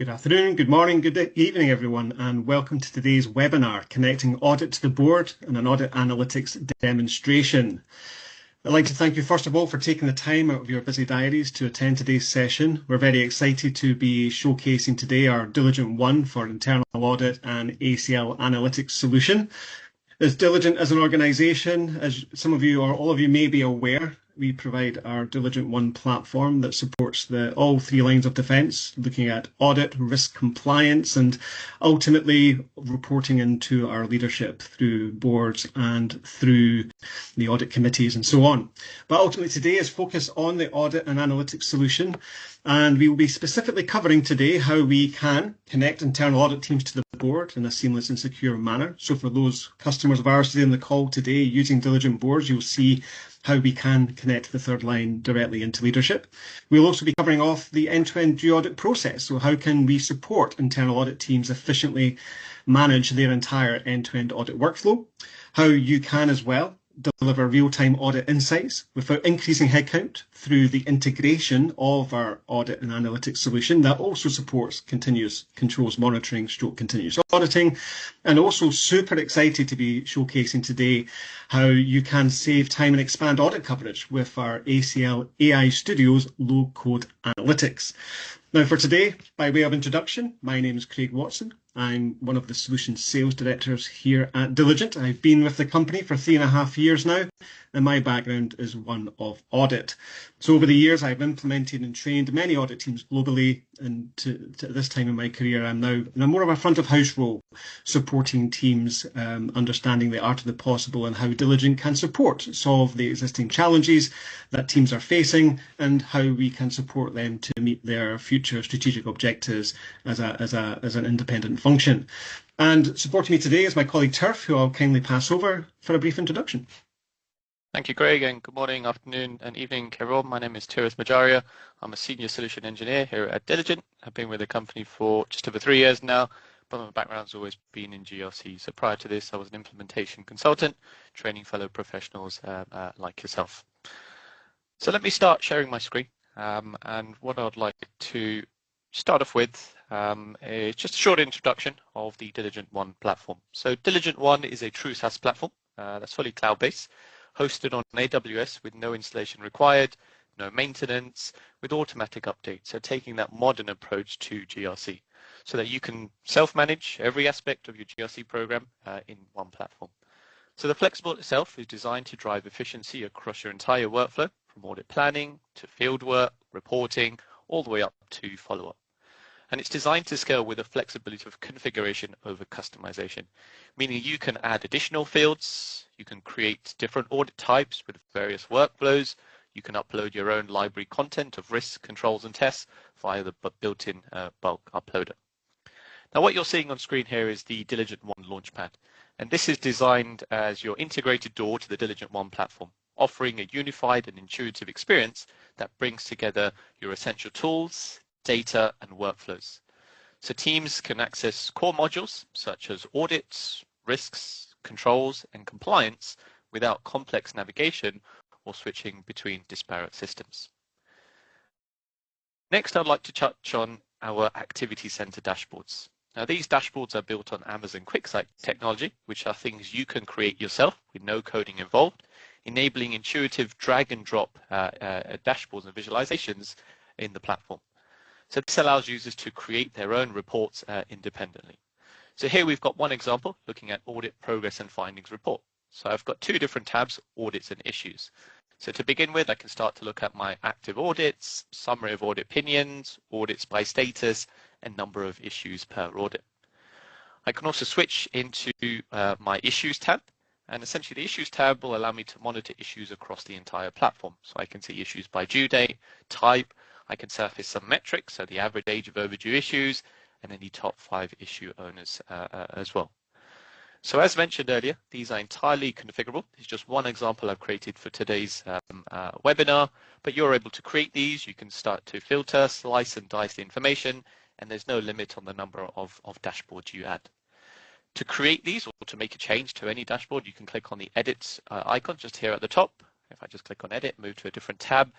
Good afternoon, good morning, good evening, everyone, and welcome to today's webinar, Connecting Audit to the Board and an Audit Analytics Demonstration. I'd like to thank you, first of all, for taking the time out of your busy diaries to attend today's session. We're very excited to be showcasing today our Diligent One for internal audit and ACL analytics solution. As Diligent as an organisation, as some of you or all of you may be aware, we provide our Diligent One platform that supports all three lines of defence, looking at audit, risk compliance, and ultimately reporting into our leadership through boards and through the audit committees and so on. But ultimately today is focused on the audit and analytics solution. And we will be specifically covering today how we can connect internal audit teams to the board in a seamless and secure manner. So for those customers of ours today on the call today using Diligent Boards, you'll see how we can connect the third line directly into leadership. We'll also be covering off the end-to-end due audit process. So how can we support internal audit teams efficiently manage their entire end-to-end audit workflow? How you can as well deliver real-time audit insights without increasing headcount through the integration of our audit and analytics solution that also supports continuous controls monitoring, continuous auditing, and also super excited to be showcasing today how you can save time and expand audit coverage with our ACL AI Studios low-code analytics. Now for today, by way of introduction, my name is Craig Watson. I'm one of the Solutions Sales Directors here at Diligent. I've been with the company for 3.5 years now, and my background is one of audit. So over the years, I've implemented and trained many audit teams globally, and to this time in my career, I'm now in a more of a front of house role, supporting teams, understanding the art of the possible and how Diligent can solve the existing challenges that teams are facing, and how we can support them to meet their future strategic objectives as an independent function. And supporting me today is my colleague Turf, who I'll kindly pass over for a brief introduction. Thank you, Greg, and good morning, afternoon, and evening, everyone. My name is Tiras Majaria. I'm a Senior Solution Engineer here at Diligent. I've been with the company for just over 3 years now, but my background's always been in GRC. So prior to this, I was an implementation consultant, training fellow professionals like yourself. So let me start sharing my screen. And what I'd like to start off with is just a short introduction of the Diligent One platform. So Diligent One is a true SaaS platform that's fully cloud-based, hosted on AWS with no installation required, no maintenance, with automatic updates. So taking that modern approach to GRC so that you can self-manage every aspect of your GRC program in one platform. So the flexible itself is designed to drive efficiency across your entire workflow, from audit planning to field work, reporting, all the way up to follow-up. And it's designed to scale with a flexibility of configuration over customization, meaning you can add additional fields, you can create different audit types with various workflows, you can upload your own library content of risk, controls, and tests via the built-in bulk uploader. Now what you're seeing on screen here is the Diligent One Launchpad, and this is designed as your integrated door to the Diligent One platform, offering a unified and intuitive experience that brings together your essential tools, data, and workflows. So teams can access core modules such as audits, risks, controls, and compliance without complex navigation or switching between disparate systems. Next, I'd like to touch on our Activity Center dashboards. Now, these dashboards are built on Amazon QuickSight technology, which are things you can create yourself with no coding involved, enabling intuitive drag and drop dashboards and visualizations in the platform. So this allows users to create their own reports independently. So here we've got one example looking at audit progress and findings report. So I've got 2 different tabs, audits and issues. So to begin with, I can start to look at my active audits, summary of audit opinions, audits by status, and number of issues per audit. I can also switch into my issues tab. And essentially the issues tab will allow me to monitor issues across the entire platform. So I can see issues by due date, type, I can surface some metrics, so the average age of overdue issues, and any top 5 issue owners as well. So as mentioned earlier, these are entirely configurable. It's just one example I've created for today's webinar, but you're able to create these. You can start to filter, slice and dice the information, and there's no limit on the number of dashboards you add. To create these or to make a change to any dashboard, you can click on the edit icon just here at the top. If I just click on edit, move to a different tab,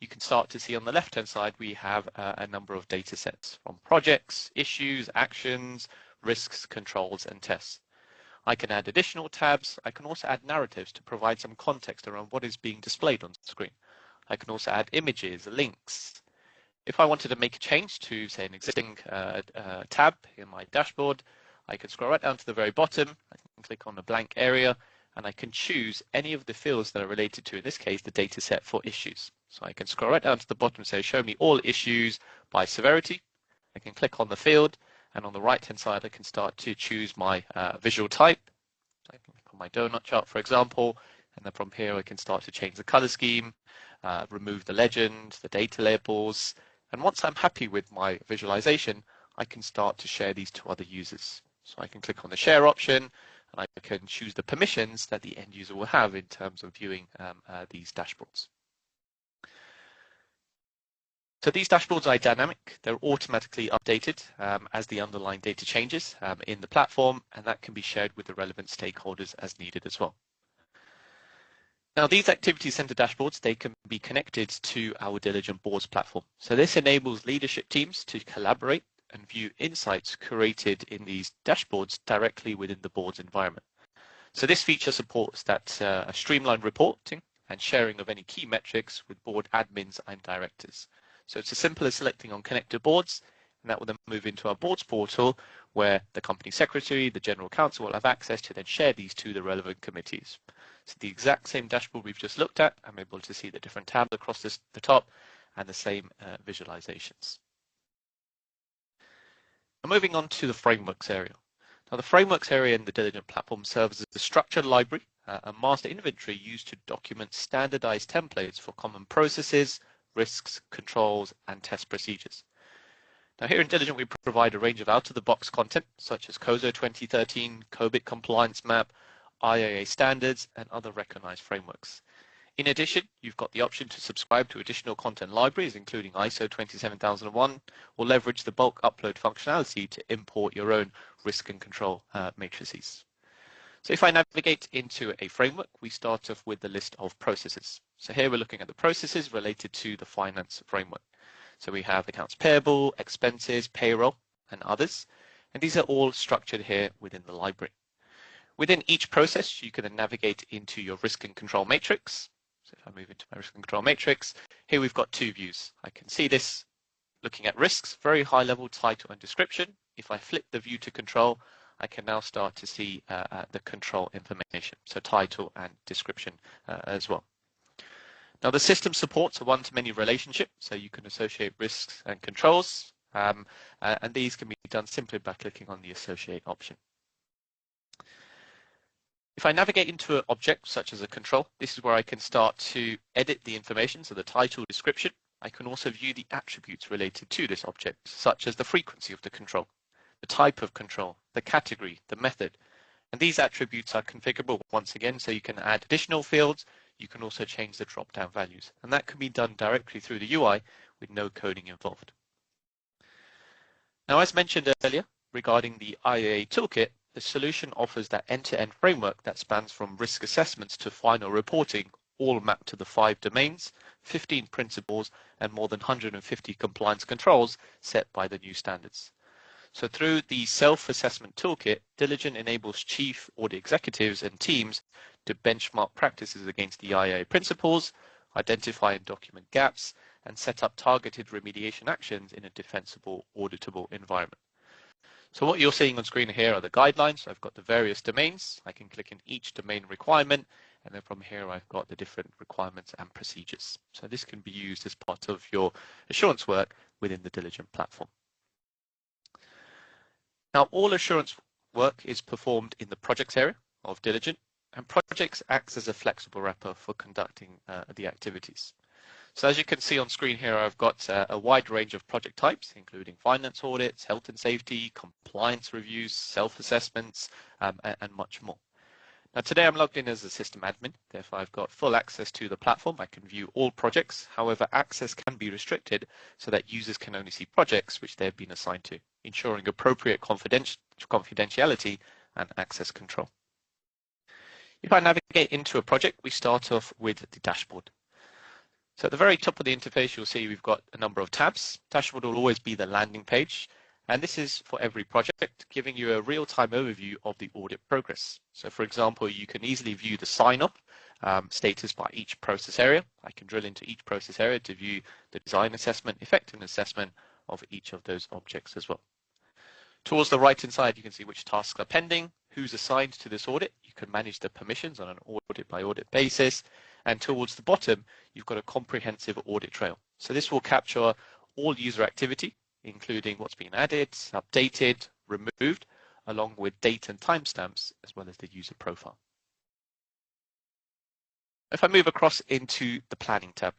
you can start to see on the left-hand side, we have a number of data sets from projects, issues, actions, risks, controls, and tests. I can add additional tabs. I can also add narratives to provide some context around what is being displayed on screen. I can also add images, links. If I wanted to make a change to, say, an existing tab in my dashboard, I can scroll right down to the very bottom. I can click on the blank area, and I can choose any of the fields that are related to, in this case, the data set for issues. So I can scroll right down to the bottom and say, show me all issues by severity. I can click on the field, and on the right-hand side, I can start to choose my visual type. So I can click on my donut chart, for example, and then from here, I can start to change the color scheme, remove the legend, the data labels. And once I'm happy with my visualization, I can start to share these to other users. So I can click on the share option, and I can choose the permissions that the end user will have in terms of viewing these dashboards. So these dashboards are dynamic. They're automatically updated as the underlying data changes in the platform, and that can be shared with the relevant stakeholders as needed as well. Now, these activity center dashboards, they can be connected to our Diligent Boards platform. So this enables leadership teams to collaborate and view insights created in these dashboards directly within the board's environment. So this feature supports that streamlined reporting and sharing of any key metrics with board admins and directors. So it's as simple as selecting on connected boards, and that will then move into our boards portal where the company secretary, the general counsel will have access to then share these to the relevant committees. So the exact same dashboard we've just looked at, I'm able to see the different tabs across the top and the same visualizations. Now moving on to the frameworks area. Now the frameworks area in the Diligent platform serves as a structured library, a master inventory used to document standardized templates for common processes, risks, controls, and test procedures. Now here in Diligent, we provide a range of out-of-the-box content, such as COSO 2013, COBIT Compliance Map, IIA standards, and other recognized frameworks. In addition, you've got the option to subscribe to additional content libraries, including ISO 27001, or leverage the bulk upload functionality to import your own risk and control matrices. So if I navigate into a framework, we start off with the list of processes. So here we're looking at the processes related to the finance framework. So we have accounts payable, expenses, payroll, and others. And these are all structured here within the library. Within each process, you can then navigate into your risk and control matrix. So if I move into my risk and control matrix, here we've got two views. I can see this looking at risks, very high level title and description. If I flip the view to control, I can now start to see the control information, so title and description as well. Now the system supports a one-to-many relationship, so you can associate risks and controls, and these can be done simply by clicking on the associate option. If I navigate into an object such as a control, this is where I can start to edit the information, so the title, description. I can also view the attributes related to this object, such as the frequency of the control, the type of control, the category, the method. And these attributes are configurable once again, so you can add additional fields. You can also change the drop-down values, and that can be done directly through the UI with no coding involved. Now, as mentioned earlier, regarding the IAA toolkit, the solution offers that end-to-end framework that spans from risk assessments to final reporting, all mapped to the 5 domains, 15 principles, and more than 150 compliance controls set by the new standards. So through the self-assessment toolkit, Diligent enables chief audit executives and teams to benchmark practices against the IIA principles, identify and document gaps, and set up targeted remediation actions in a defensible, auditable environment. So what you're seeing on screen here are the guidelines. I've got the various domains. I can click in each domain requirement, and then from here I've got the different requirements and procedures. So this can be used as part of your assurance work within the Diligent platform. Now, all assurance work is performed in the projects area of Diligent, and projects acts as a flexible wrapper for conducting the activities. So as you can see on screen here, I've got a wide range of project types, including finance audits, health and safety, compliance reviews, self-assessments, and much more. Now today I'm logged in as a system admin, therefore I've got full access to the platform. I can view all projects. However, access can be restricted so that users can only see projects which they've been assigned to, ensuring appropriate confidentiality and access control. If I navigate into a project, we start off with the dashboard. So at the very top of the interface, you'll see we've got a number of tabs. Dashboard will always be the landing page. And this is for every project, giving you a real-time overview of the audit progress. So for example, you can easily view the sign-up status by each process area. I can drill into each process area to view the design assessment, effectiveness assessment of each of those objects as well. Towards the right-hand side, you can see which tasks are pending, who's assigned to this audit. You can manage the permissions on an audit-by-audit basis. And towards the bottom, you've got a comprehensive audit trail. So this will capture all user activity, including what's been added, updated, removed, along with date and timestamps, as well as the user profile. If I move across into the Planning tab,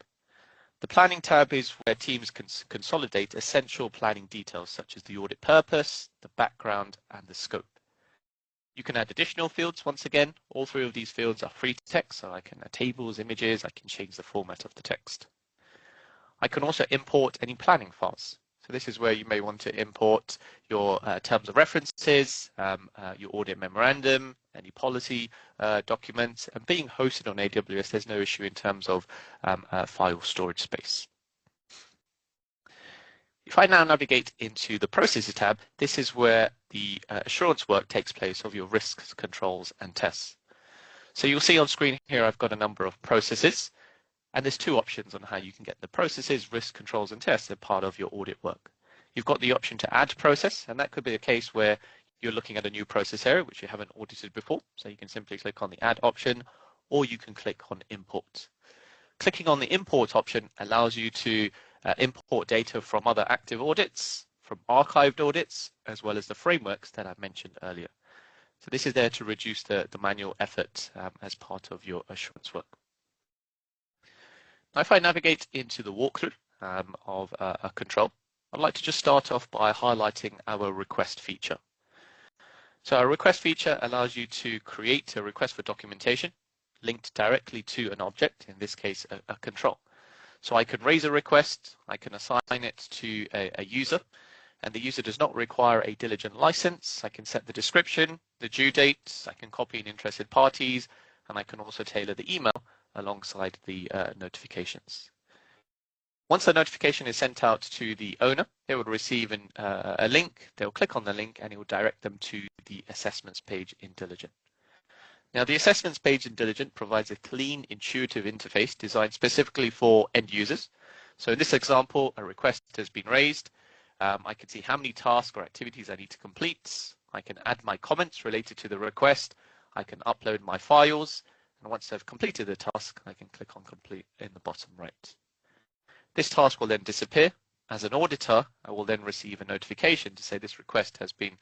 the Planning tab is where teams can consolidate essential planning details such as the audit purpose, the background, and the scope. You can add additional fields. Once again, all three of these fields are free text, so I can add tables, images, I can change the format of the text. I can also import any planning files. So this is where you may want to import your terms of references, your audit memorandum, any policy documents, and being hosted on AWS, there's no issue in terms of file storage space. If I now navigate into the Processes tab, this is where the assurance work takes place of your risks, controls, and tests. So you'll see on screen here, I've got a number of processes, and there's two options on how you can get the processes, risk, controls, and tests as part of your audit work. You've got the option to add process, and that could be a case where you're looking at a new process area which you haven't audited before. So you can simply click on the add option, or you can click on import. Clicking on the import option allows you to import data from other active audits, from archived audits, as well as the frameworks that I mentioned earlier. So this is there to reduce the manual effort as part of your assurance work. Now, if I navigate into the walkthrough of a control, I'd like to just start off by highlighting our request feature. So our request feature allows you to create a request for documentation linked directly to an object, in this case, a control. So I can raise a request, I can assign it to a user, and the user does not require a diligent license. I can set the description, the due date, I can copy in interested parties, and I can also tailor the email alongside the notifications. Once the notification is sent out to the owner, they will receive a link, they'll click on the link, and it will direct them to the assessments page in Diligent. Now, the assessments page in Diligent provides a clean, intuitive interface designed specifically for end users. So in this example, a request has been raised. I can see how many tasks or activities I need to complete. I can add my comments related to the request. I can upload my files. And once I've completed the task, I can click on complete in the bottom right. This task will then disappear. As an auditor, I will then receive a notification to say this request has been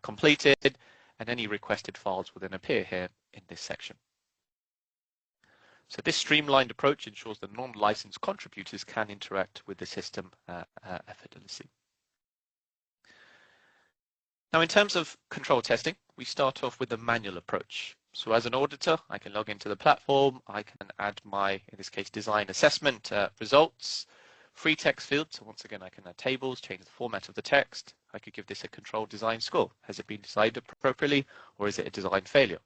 completed, and any requested files will then appear here in this section. So this streamlined approach ensures that non-licensed contributors can interact with the system effortlessly. Now, in terms of control testing, we start off with a manual approach. So as an auditor, I can log into the platform, I can add my, in this case, design assessment results, free text fields. So once again, I can add tables, change the format of the text. I could give this a control design score. Has it been designed appropriately, or is it a design failure?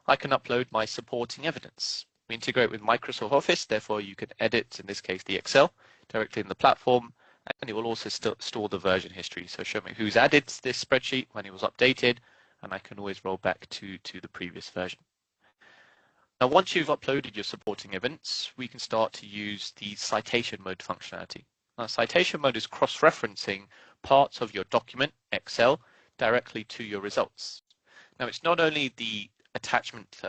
I can upload my supporting evidence. We integrate with Microsoft Office, therefore you can edit, in this case, the Excel directly in the platform, and it will also store the version history. So show me who's added this spreadsheet, when it was updated, and I can always roll back to the previous version. Now, once you've uploaded your supporting evidence, we can start to use the citation mode functionality. Now, citation mode is cross-referencing parts of your document, Excel, directly to your results. Now, it's not only the attachment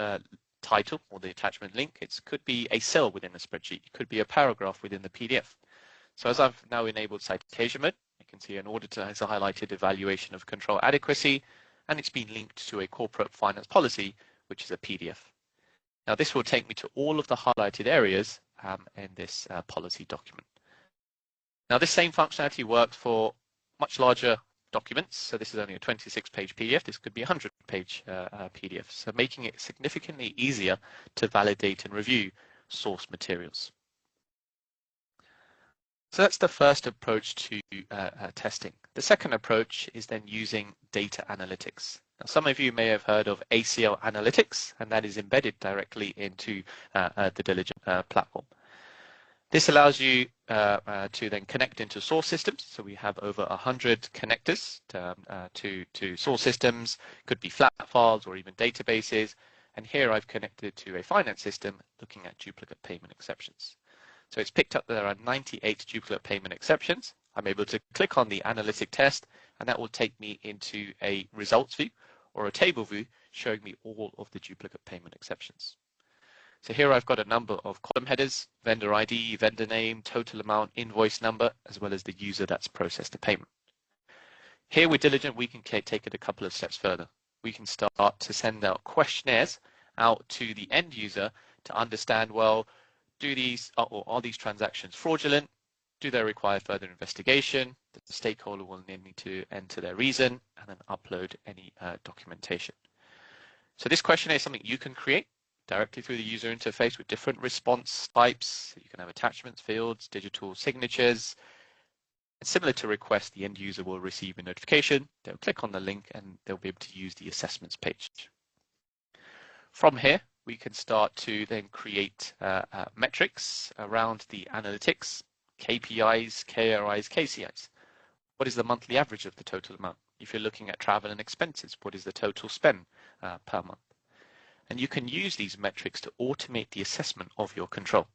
title or the attachment link, it could be a cell within a spreadsheet, it could be a paragraph within the PDF. So as I've now enabled citation mode, I can see an auditor has highlighted evaluation of control adequacy, and it's been linked to a corporate finance policy, which is a PDF. Now, this will take me to all of the highlighted areas in this policy document. Now, this same functionality works for much larger documents. So this is only a 26-page PDF. This could be a 100-page PDF. So making it significantly easier to validate and review source materials. So that's the first approach to testing. The second approach is then using data analytics. Now, some of you may have heard of ACL Analytics, and that is embedded directly into the Diligent platform. This allows you to then connect into source systems. So we have over 100 connectors to source systems, could be flat files or even databases. And here I've connected to a finance system looking at duplicate payment exceptions. So it's picked up that there are 98 duplicate payment exceptions. I'm able to click on the analytic test, and that will take me into a results view or a table view showing me all of the duplicate payment exceptions. So here I've got a number of column headers, vendor ID, vendor name, total amount, invoice number, as well as the user that's processed the payment. Here with Diligent, we can take it a couple of steps further. We can start to send out questionnaires out to the end user to understand, well, are these transactions fraudulent? Do they require further investigation? The stakeholder will need to enter their reason and then upload any documentation. So this questionnaire is something you can create directly through the user interface with different response types. You can have attachments, fields, digital signatures. And similar to request, the end user will receive a notification. They'll click on the link and they'll be able to use the assessments page. From here, we can start to then create metrics around the analytics, KPIs, KRIs, KCIs. What is the monthly average of the total amount? If you're looking at travel and expenses, what is the total spend per month? And you can use these metrics to automate the assessment of your control.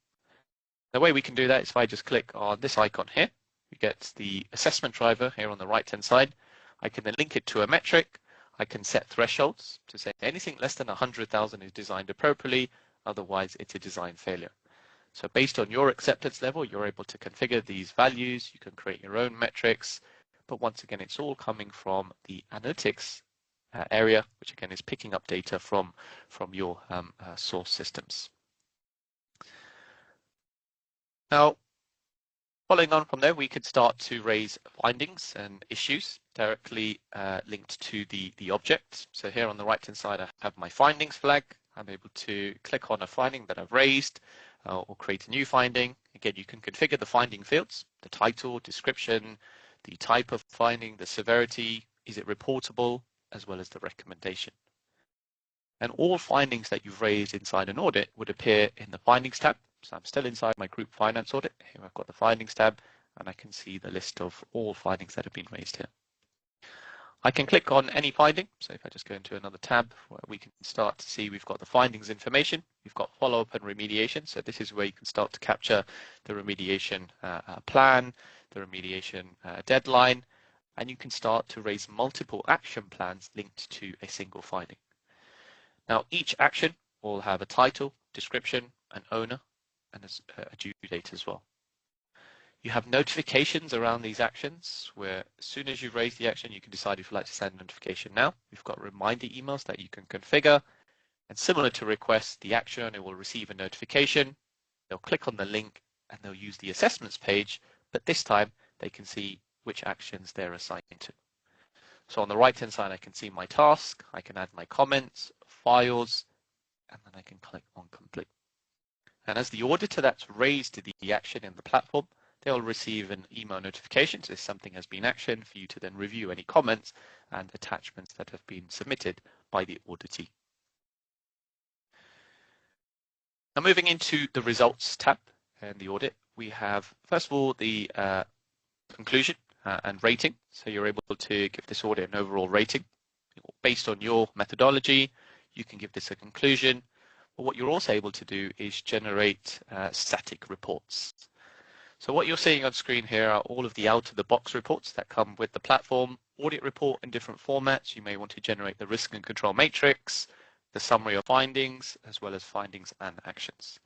The way we can do that is if I just click on this icon here, we get the assessment driver here on the right-hand side. I can then link it to a metric. I can set thresholds to say anything less than 100,000 is designed appropriately, otherwise it's a design failure. So based on your acceptance level, you're able to configure these values. You can create your own metrics, but once again, it's all coming from the analytics area, which again is picking up data from your source systems. Now, following on from there, we could start to raise findings and issues directly linked to the object. So here on the right-hand side, I have my findings flag. I'm able to click on a finding that I've raised or create a new finding. Again, you can configure the finding fields, the title, description, the type of finding, the severity, is it reportable, as well as the recommendation. And all findings that you've raised inside an audit would appear in the findings tab. So I'm still inside my group finance audit. Here I've got the findings tab and I can see the list of all findings that have been raised here. I can click on any finding. So if I just go into another tab where we can start to see we've got the findings information, we've got follow-up and remediation. So this is where you can start to capture the remediation plan, the remediation deadline, and you can start to raise multiple action plans linked to a single finding. Now, each action will have a title, description, an owner, and a due date as well. You have notifications around these actions where as soon as you raise the action, you can decide if you'd like to send a notification now. We've got reminder emails that you can configure. And similar to request, the action owner will receive a notification. They'll click on the link and they'll use the assessments page, but this time they can see which actions they're assigned to. So on the right-hand side, I can see my task, I can add my comments, files, and then I can click on complete. And as the auditor that's raised the action in the platform, they'll receive an email notification if something has been actioned for you to then review any comments and attachments that have been submitted by the auditee. Now moving into the results tab and the audit, we have first of all the conclusion and rating. So you're able to give this audit an overall rating. Based on your methodology, you can give this a conclusion. But what you're also able to do is generate static reports. So what you're seeing on screen here are all of the out-of-the-box reports that come with the platform. Audit report in different formats. You may want to generate the risk and control matrix, the summary of findings, as well as findings and actions.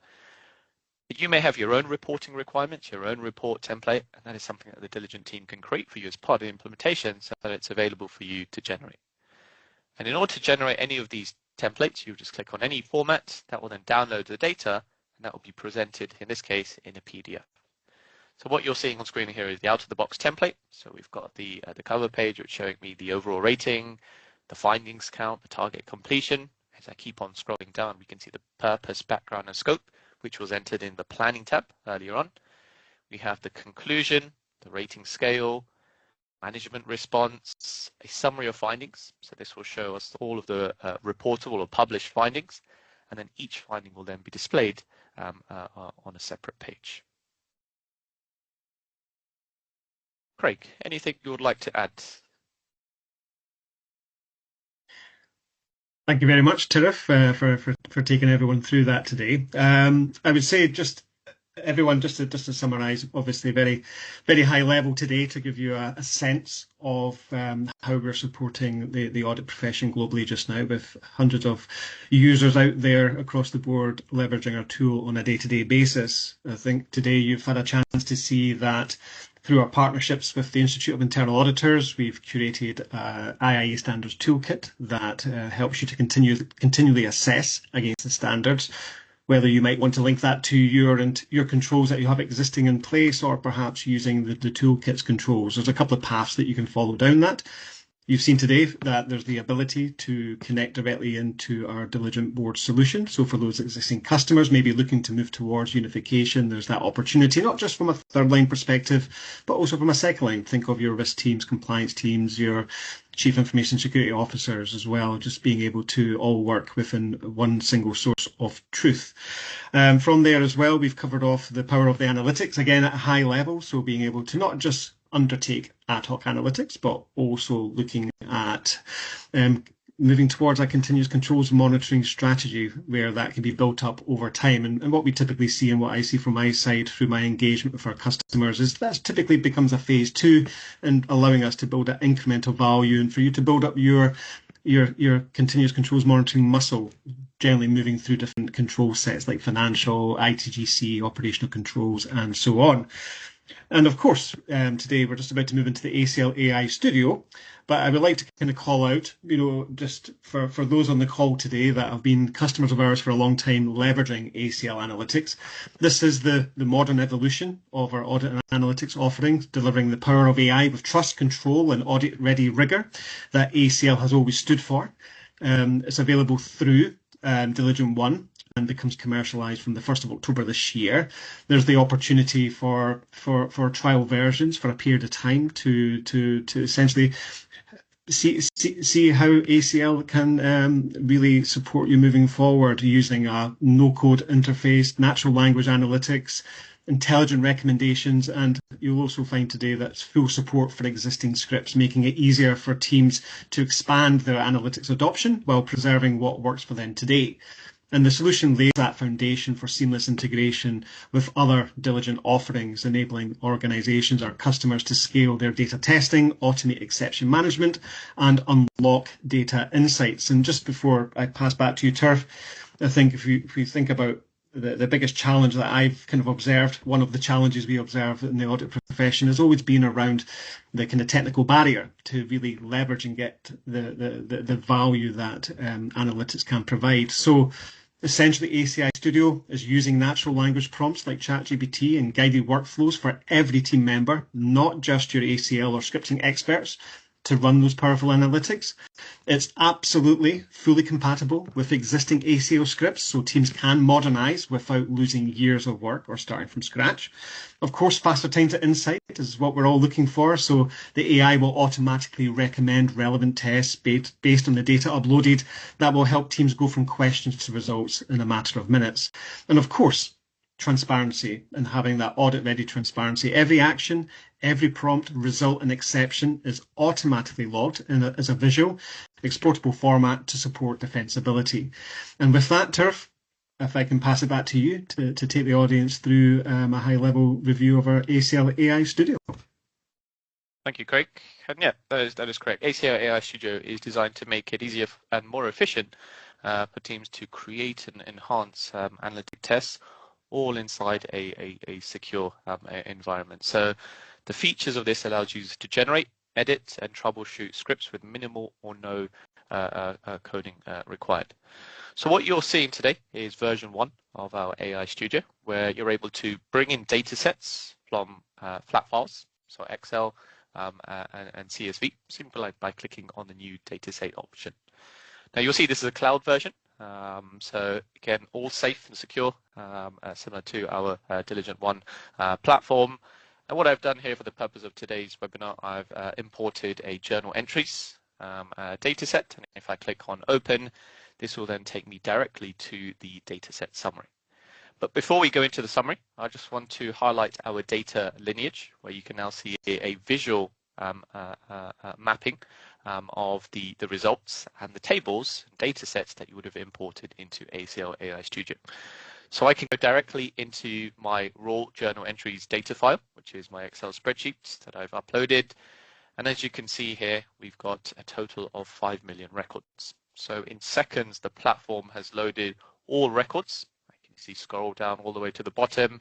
You may have your own reporting requirements, your own report template, and that is something that the Diligent team can create for you as part of the implementation so that it's available for you to generate. And in order to generate any of these templates, you just click on any format that will then download the data, and that will be presented, in this case, in a PDF. So what you're seeing on screen here is the out-of-the-box template. So we've got the cover page, which is showing me the overall rating, the findings count, the target completion. As I keep on scrolling down, we can see the purpose, background, and scope, which was entered in the planning tab earlier on. We have the conclusion, the rating scale, management response, a summary of findings. So this will show us all of the reportable or published findings, and then each finding will then be displayed on a separate page. Craig, anything you would like to add? Thank you very much, Tirif, for taking everyone through that today. I would say just everyone, just to summarize, obviously very high level today to give you a sense of how we're supporting the audit profession globally just now, with hundreds of users out there across the board leveraging our tool on a day-to-day basis. I think today you've had a chance to see that through our partnerships with the Institute of Internal Auditors, we've curated IIA Standards Toolkit that helps you to continually assess against the standards, whether you might want to link that to your controls that you have existing in place, or perhaps using the toolkit's controls. There's a couple of paths that you can follow down that. You've seen today that there's the ability to connect directly into our Diligent Board solution. So for those existing customers maybe looking to move towards unification, there's that opportunity, not just from a third line perspective, but also from a second line. Think of your risk teams, compliance teams, your chief information security officers as well, just being able to all work within one single source of truth. From there as well, we've covered off the power of the analytics, again at a high level, so being able to not just undertake ad hoc analytics, but also looking at moving towards a continuous controls monitoring strategy where that can be built up over time. And what we typically see, and what I see from my side through my engagement with our customers, is that typically becomes a phase two, and allowing us to build that incremental value and for you to build up your continuous controls monitoring muscle, generally moving through different control sets like financial, ITGC, operational controls, and so on. And of course, today we're just about to move into the ACL AI Studio, but I would like to kind of call out, just for those on the call today that have been customers of ours for a long time leveraging ACL Analytics. This is the modern evolution of our audit and analytics offerings, delivering the power of AI with trust, control, and audit-ready rigor that ACL has always stood for. It's available through Diligent One, and becomes commercialized from the 1st of October this year. There's the opportunity for trial versions for a period of time to essentially see how ACL can really support you moving forward using a no-code interface, natural language analytics, intelligent recommendations, and you'll also find today that's full support for existing scripts, making it easier for teams to expand their analytics adoption while preserving what works for them today. And the solution lays that foundation for seamless integration with other Diligent offerings, enabling organizations or customers to scale their data testing, automate exception management, and unlock data insights. And just before I pass back to you, Turf, I think if we think about the biggest challenge that I've kind of observed, one of the challenges we observe in the audit profession has always been around the kind of technical barrier to really leverage and get the value that analytics can provide. So essentially, ACI Studio is using natural language prompts like ChatGPT and guided workflows for every team member, not just your ACL or scripting experts, to run those powerful analytics. It's absolutely fully compatible with existing ACL scripts, so teams can modernize without losing years of work or starting from scratch. Of course, faster time to insight is what we're all looking for, so the AI will automatically recommend relevant tests based on the data uploaded. That will help teams go from questions to results in a matter of minutes. And of course, transparency and having that audit-ready transparency. Every action, every prompt, result, and exception is automatically logged as a visual, exportable format to support defensibility. And with that, Turf, if I can pass it back to you to take the audience through a high-level review of our ACL AI Studio. Thank you, Craig. And yeah, that is correct. ACL AI Studio is designed to make it easier and more efficient for teams to create and enhance analytic tests, all inside a secure environment. So the features of this allows users to generate, edit, and troubleshoot scripts with minimal or no coding required. So what you're seeing today is version 1 of our AI Studio, where you're able to bring in data sets from flat files, so Excel and CSV, simply by clicking on the new dataset option. Now you'll see this is a cloud version. So again, all safe and secure, similar to our Diligent One platform. And what I've done here for the purpose of today's webinar, I've imported a journal entries data set. And if I click on open, this will then take me directly to the dataset summary. But before we go into the summary, I just want to highlight our data lineage, where you can now see a visual mapping of the results and the tables, data sets that you would have imported into ACL AI Studio. So I can go directly into my raw journal entries data file, which is my Excel spreadsheet that I've uploaded. And as you can see here, we've got a total of 5 million records. So in seconds, the platform has loaded all records. You can see scroll down all the way to the bottom.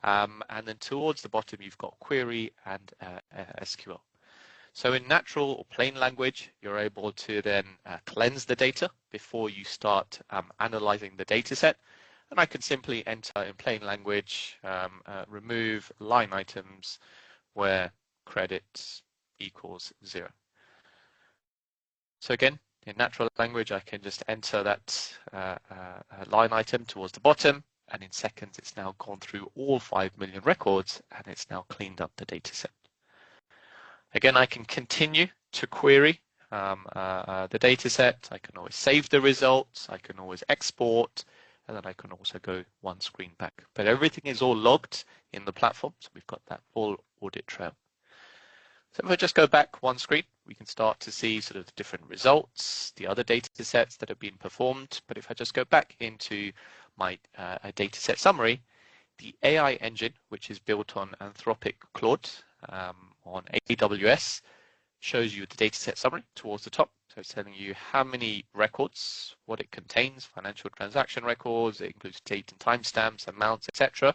And then towards the bottom, you've got query and SQL. So in natural or plain language, you're able to then cleanse the data before you start analyzing the data set. And I can simply enter in plain language, remove line items where credit equals 0. So again, in natural language, I can just enter that line item towards the bottom, and in seconds, it's now gone through all 5 million records, and it's now cleaned up the data set. Again, I can continue to query the data set. I can always save the results. I can always export, and then I can also go one screen back. But everything is all logged in the platform, so we've got that full audit trail. So if I just go back one screen, we can start to see sort of the different results, the other data sets that have been performed. But if I just go back into my data set summary, the AI engine, which is built on Anthropic Claude on AWS, shows you the data set summary towards the top. So it's telling you how many records, what it contains, financial transaction records, it includes date and timestamps, amounts, etc.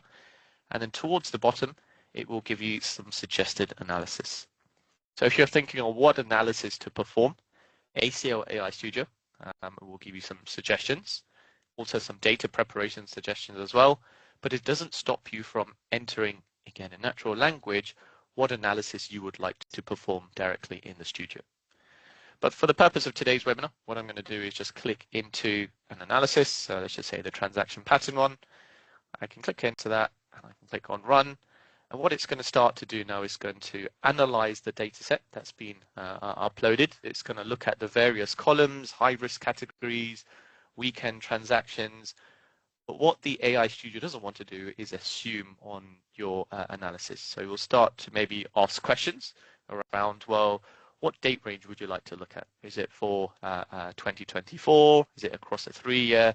And then towards the bottom, it will give you some suggested analysis. So if you're thinking on what analysis to perform, ACL AI Studio will give you some suggestions, also some data preparation suggestions as well, but it doesn't stop you from entering, again, in natural language, what analysis you would like to perform directly in the studio. But for the purpose of today's webinar, what I'm going to do is just click into an analysis. So let's just say the transaction pattern one. I can click into that and I can click on run. And what it's going to start to do now is going to analyze the data set that's been uploaded. It's going to look at the various columns, high risk categories, weekend transactions. But what the AI Studio doesn't want to do is assume on your analysis. So it will start to maybe ask questions around, well, what date range would you like to look at? Is it for 2024? Is it across a 3-year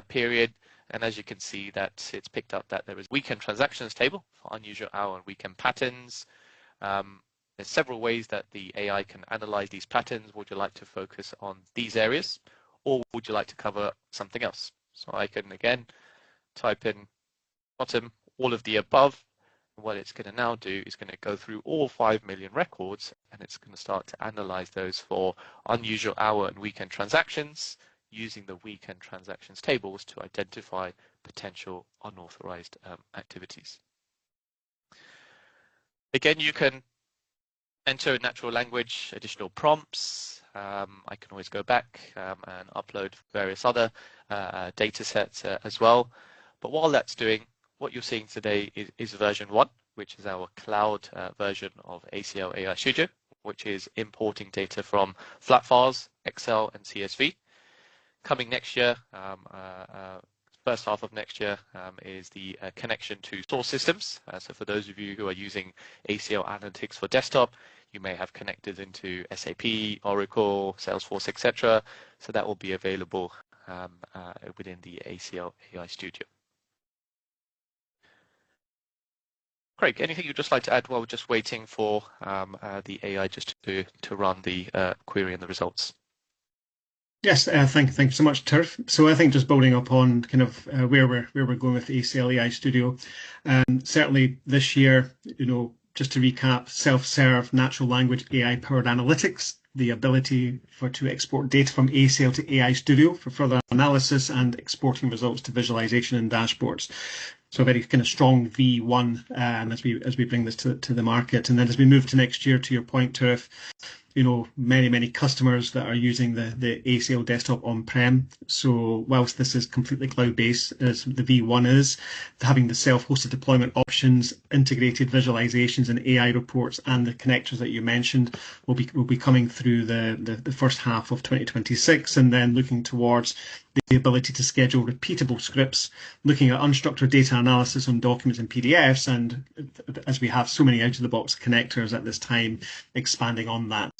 period? And as you can see, that it's picked up that there is weekend transactions table for unusual hour and weekend patterns. There's several ways that the AI can analyze these patterns. Would you like to focus on these areas, or would you like to cover something else? So I can again type in bottom all of the above. What it's going to now do is going to go through all 5 million records, and it's going to start to analyze those for unusual hour and weekend transactions, using the weekend transactions tables to identify potential unauthorized activities. Again, you can enter in natural language additional prompts. I can always go back and upload various other data sets as well. But while that's doing, what you're seeing today is version 1, which is our cloud version of ACL AI Studio, which is importing data from flat files, Excel, and CSV. Coming next year, first half of next year, is the connection to source systems. So for those of you who are using ACL Analytics for desktop, you may have connected into SAP, Oracle, Salesforce, etc. So that will be available within the ACL AI Studio. Craig, anything you'd just like to add while we're just waiting for the AI just to run the query and the results? Yes, thank you so much, Turf. So I think just building up on kind of where we're going with the ACL AI Studio, certainly this year, just to recap, self-serve natural language AI-powered analytics, the ability to export data from ACL to AI Studio for further analysis and exporting results to visualization and dashboards. So a very kind of strong V1 as we bring this to the market. And then as we move to next year, to your point, Turf, many customers that are using the ACL desktop on-prem. So whilst this is completely cloud-based, as the V1 is, having the self-hosted deployment options, integrated visualizations and AI reports, and the connectors that you mentioned will be coming through the first half of 2026, and then looking towards the ability to schedule repeatable scripts, looking at unstructured data analysis on documents and PDFs, and as we have so many out-of-the-box connectors at this time, expanding on that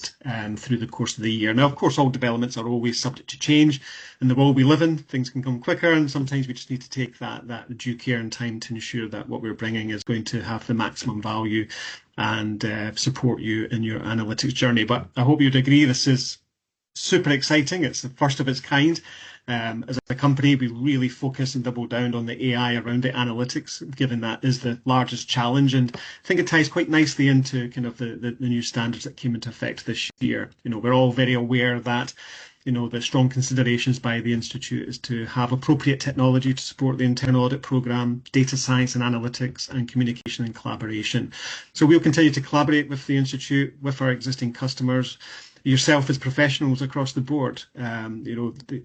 through the course of the year. Now, of course, all developments are always subject to change. In the world we live in, things can come quicker, and sometimes we just need to take that due care and time to ensure that what we're bringing is going to have the maximum value and support you in your analytics journey. But I hope you'd agree this is super exciting. It's the first of its kind. As a company, we really focus and double down on the AI around the analytics, given that is the largest challenge. And I think it ties quite nicely into kind of the new standards that came into effect this year. We're all very aware that the strong considerations by the Institute is to have appropriate technology to support the internal audit program, data science and analytics, and communication and collaboration. So we'll continue to collaborate with the Institute, with our existing customers, yourself as professionals across the board.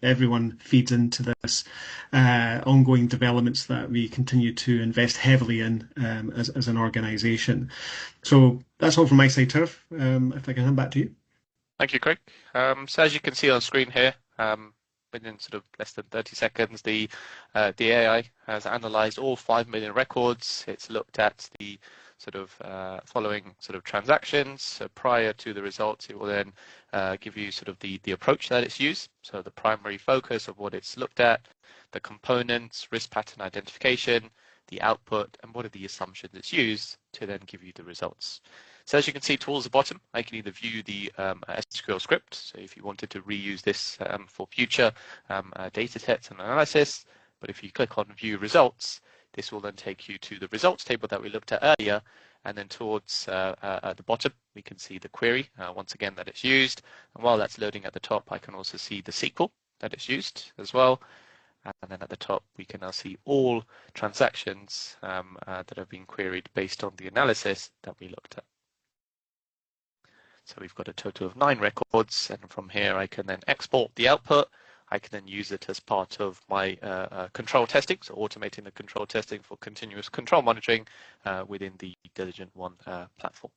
Everyone feeds into this ongoing developments that we continue to invest heavily in as an organisation. So that's all from my side, Turf. If I can hand back to you. Thank you, Craig. So as you can see on screen here, within sort of less than 30 seconds, the AI has analysed all 5 million records. It's looked at the sort of following sort of transactions. So prior to the results, it will then give you sort of the approach that it's used. So the primary focus of what it's looked at, the components, risk pattern identification, the output, and what are the assumptions it's used to then give you the results. So as you can see towards the bottom, I can either view the SQL script. So if you wanted to reuse this for future data sets and analysis, but if you click on view results, this will then take you to the results table that we looked at earlier. And then towards at the bottom, we can see the query once again that it's used. And while that's loading at the top, I can also see the SQL that it's used as well. And then at the top, we can now see all transactions that have been queried based on the analysis that we looked at. So we've got a total of 9 records, and from here I can then export the output. I can then use it as part of my control testing, so automating the control testing for continuous control monitoring within the Diligent One platform.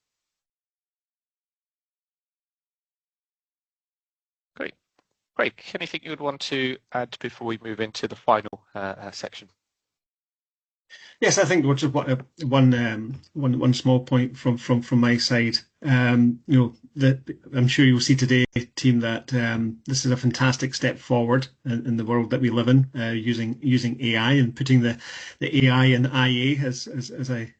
Great. Craig, anything you would want to add before we move into the final section? Yes, I think one small point from my side. That I'm sure you'll see today, team, that this is a fantastic step forward in the world that we live in, using AI and putting the AI and IA as I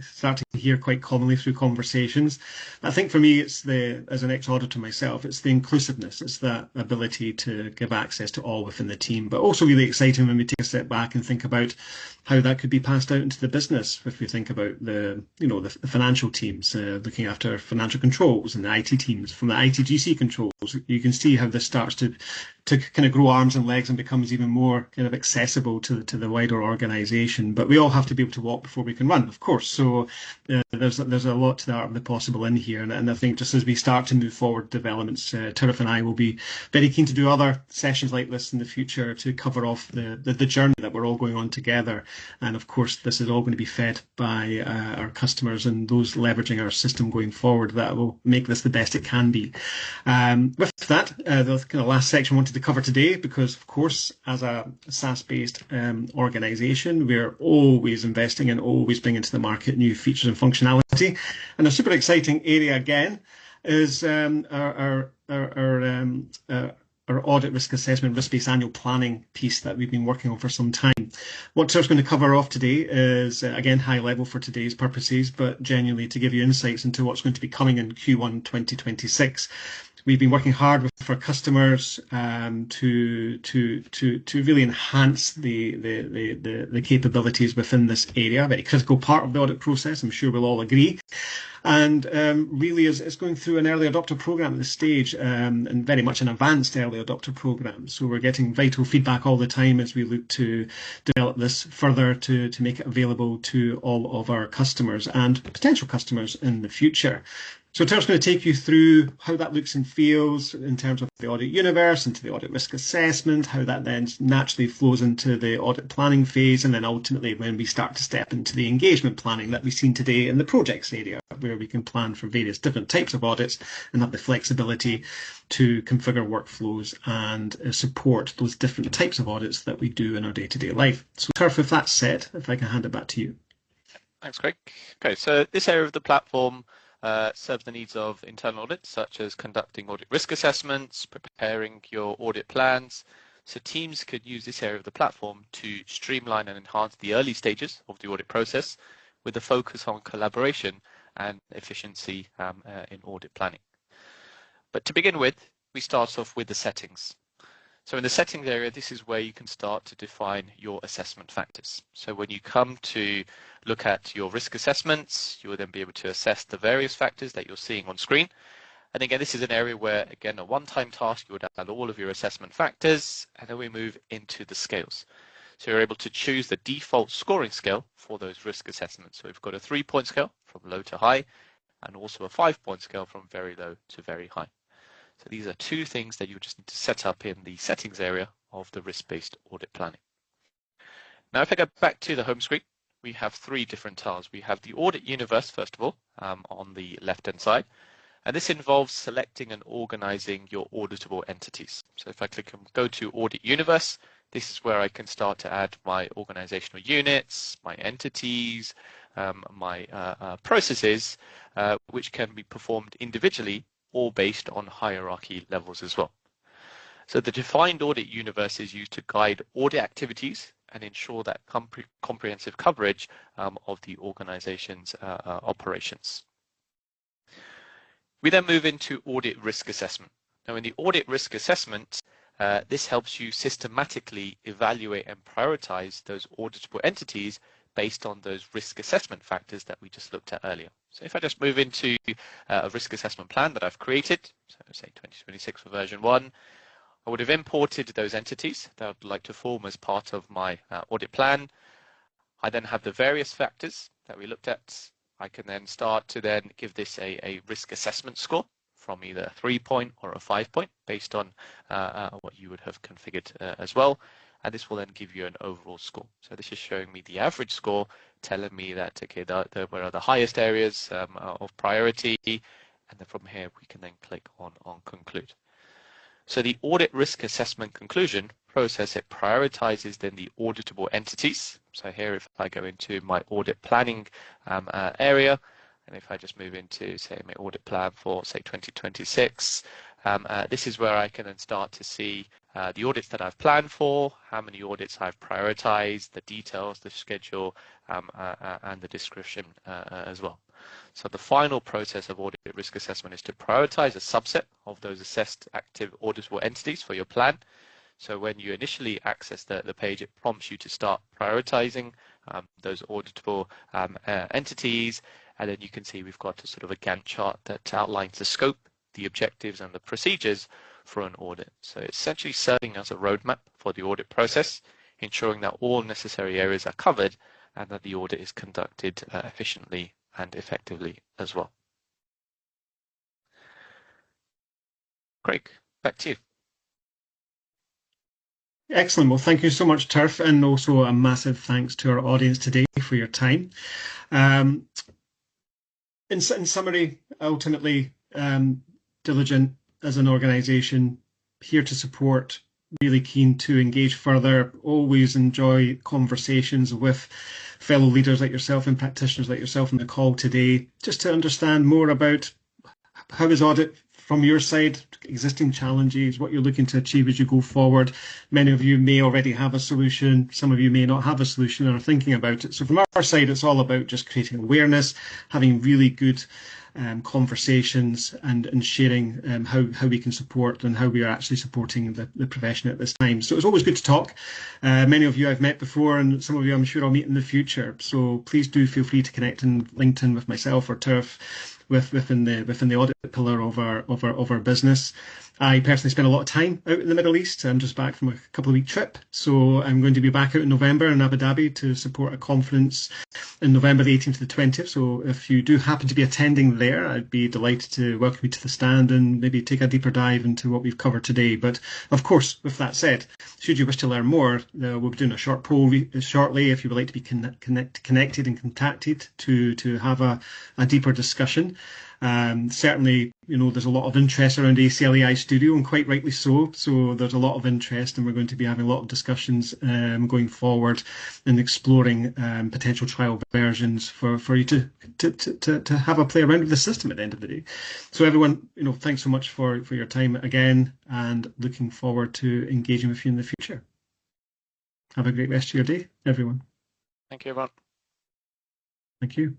start to hear quite commonly through conversations. I think for me, it's as an ex-auditor myself, it's the inclusiveness, it's that ability to give access to all within the team, but also really exciting when we take a step back and think about how that could be passed out into the business. If we think about the financial teams looking after financial controls and the IT teams from the ITGC controls, you can see how this starts to kind of grow arms and legs and becomes even more kind of accessible to the wider organisation. But we all have to be able to walk before we can run, of course. So there's a lot to the art of the possible in here. And I think just as we start to move forward developments, Turf and I will be very keen to do other sessions like this in the future to cover off the journey that we're all going on together. And of course, this is all going to be fed by our customers and those leveraging our system going forward that will make this the best it can be. With that, the kind of last section I wanted to cover today, because of course, as a SaaS-based organisation, we're always investing and always bringing to the market new features and functionality. And a super exciting area again is our audit risk assessment, risk-based annual planning piece that we've been working on for some time. What Sarah's going to cover off today is, again, high level for today's purposes, but genuinely to give you insights into what's going to be coming in Q1 2026. We've been working hard with our customers to really enhance the capabilities within this area, a very critical part of the audit process. I'm sure we'll all agree. And really is going through an early adopter program at this stage, and very much an advanced early adopter program. So we're getting vital feedback all the time as we look to develop this further to make it available to all of our customers and potential customers in the future. So Turf's going to take you through how that looks and feels in terms of the audit universe, into the audit risk assessment, how that then naturally flows into the audit planning phase, and then ultimately when we start to step into the engagement planning that we've seen today in the projects area, where we can plan for various different types of audits and have the flexibility to configure workflows and support those different types of audits that we do in our day-to-day life. So Turf, if that's said, if I can hand it back to you. Thanks, Craig. Okay, so this area of the platform serves the needs of internal audits, such as conducting audit risk assessments, preparing your audit plans. So teams could use this area of the platform to streamline and enhance the early stages of the audit process with a focus on collaboration and efficiency in audit planning. But to begin with, we start off with the settings. So in the settings area, this is where you can start to define your assessment factors. So when you come to look at your risk assessments, you will then be able to assess the various factors that you're seeing on screen. And again, this is an area where, again, a one-time task, you would add all of your assessment factors, and then we move into the scales. So you're able to choose the default scoring scale for those risk assessments. So we've got a 3-point scale from low to high, and also a 5-point scale from very low to very high. So these are two things that you just need to set up in the settings area of the risk-based audit planning. Now, if I go back to the home screen, we have 3 different tiles. We have the audit universe, first of all, on the left-hand side. And this involves selecting and organizing your auditable entities. So if I click and go to audit universe, this is where I can start to add my organizational units, my entities, my processes, which can be performed individually or based on hierarchy levels as well. So the defined audit universe is used to guide audit activities and ensure that comprehensive coverage of the organization's operations. We then move into audit risk assessment. Now in the audit risk assessment, this helps you systematically evaluate and prioritize those auditable entities based on those risk assessment factors that we just looked at earlier. So if I just move into a risk assessment plan that I've created, so say 2026 for version 1, I would have imported those entities that I'd like to form as part of my audit plan. I then have the various factors that we looked at. I can then start to then give this a risk assessment score from either a 3-point or a 5-point based on what you would have configured as well. And this will then give you an overall score. So this is showing me the average score, telling me that, okay, where are the highest areas of priority. And then from here, we can then click on conclude. So the audit risk assessment conclusion process, it prioritizes then the auditable entities. So here, if I go into my audit planning area, and if I just move into, say, my audit plan for, say, 2026, this is where I can then start to see the audits that I've planned for, how many audits I've prioritized, the details, the schedule, and the description as well. So the final process of audit risk assessment is to prioritize a subset of those assessed active auditable entities for your plan. So when you initially access the page, it prompts you to start prioritizing those auditable entities. And then you can see we've got a sort of a Gantt chart that outlines the scope, the objectives, and the procedures for an audit. So it's essentially serving as a roadmap for the audit process, ensuring that all necessary areas are covered and that the audit is conducted efficiently and effectively as well. Craig, back to you. Excellent. Well, thank you so much, Turf, and also a massive thanks to our audience today for your time. In summary, ultimately, Diligent as an organisation, here to support, really keen to engage further, always enjoy conversations with fellow leaders like yourself and practitioners like yourself on the call today, just to understand more about how is audit from your side, existing challenges, what you're looking to achieve as you go forward. Many of you may already have a solution, some of you may not have a solution and are thinking about it. So from our side, it's all about just creating awareness, having really good conversations and sharing how we can support and how we are actually supporting the profession at this time. So it's always good to talk. Many of you I've met before, and some of you I'm sure I'll meet in the future. So please do feel free to connect in LinkedIn with myself or Turf within the audit pillar of our business. I personally spent a lot of time out in the Middle East. I'm just back from a couple of week trip, so I'm going to be back out in November in Abu Dhabi to support a conference in November the 18th to the 20th. So if you do happen to be attending there, I'd be delighted to welcome you to the stand and maybe take a deeper dive into what we've covered today. But of course, with that said, should you wish to learn more, we'll be doing a short poll shortly if you would like to be connected and contacted to have a deeper discussion. Certainly, there's a lot of interest around ACLEI Studio, and quite rightly so. So there's a lot of interest, and we're going to be having a lot of discussions going forward and exploring potential trial versions for you to have a play around with the system at the end of the day. So everyone, thanks so much for your time again, and looking forward to engaging with you in the future. Have a great rest of your day, everyone. Thank you, everyone. Thank you.